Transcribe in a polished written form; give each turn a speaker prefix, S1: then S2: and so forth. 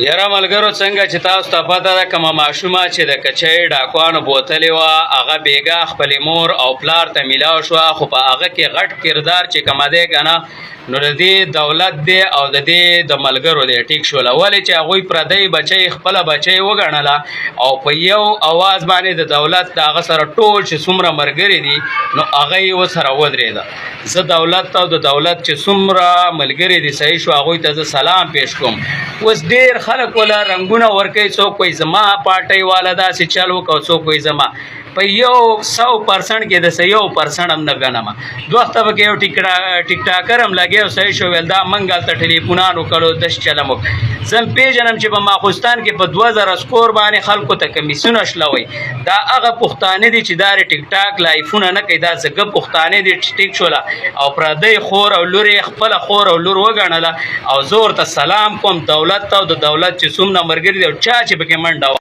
S1: یاره ملګرو څنګه چې تاسو ته پته ده کومه ماشومه چې د کچۍ ډاکوانو بوتلې وه هغه بېګا خپلې مور او پلار ته میلاو شوه خو په هغه کې غټ کردار چې کومه دی که نه نو د دې دولت دی او د دې د ملګرو دی ټیک شوله ولې چې هغوی پردی بچی خپله بچی وګڼله او په یو اواز باندې د دولت د هغه سره ټول چې څومره ملګري دي نو هغه یې ورسره ودرېده. زه دولت ته او د دولت چې څومره ملګري دي صحیح شو هغوی ته زه سلام پیش کوم. اوس ډېر خلک وله رنګونه ورکوي، څوک وایي زما پارټۍ والا داسې چل وکړه او څوک وایي زما په 100% کې د 100% هم نه ګڼمه. دوه وخته پکې یو ټیک ټاکر هم لګیا او صحیح شو ویل دا موږ هلته ټلیفونان وکړو داسې چل هم وکړو. زه هم پېژنم چې په ماخوستان کې په 2000 سکور باندې خلکو ته کمیسونه شلوئ. دا هغه پښتانه دي چې دا ټیک ټاک لایفونه نه کوي، دا زګه پښتانه دي چې ټیک شوله او پردی خور او لور یې خپله خور او لور وګڼله. او زه ورته سلام کوم دولت ته او د دولت چې څومره ملګري دي او چا چې پکې منډه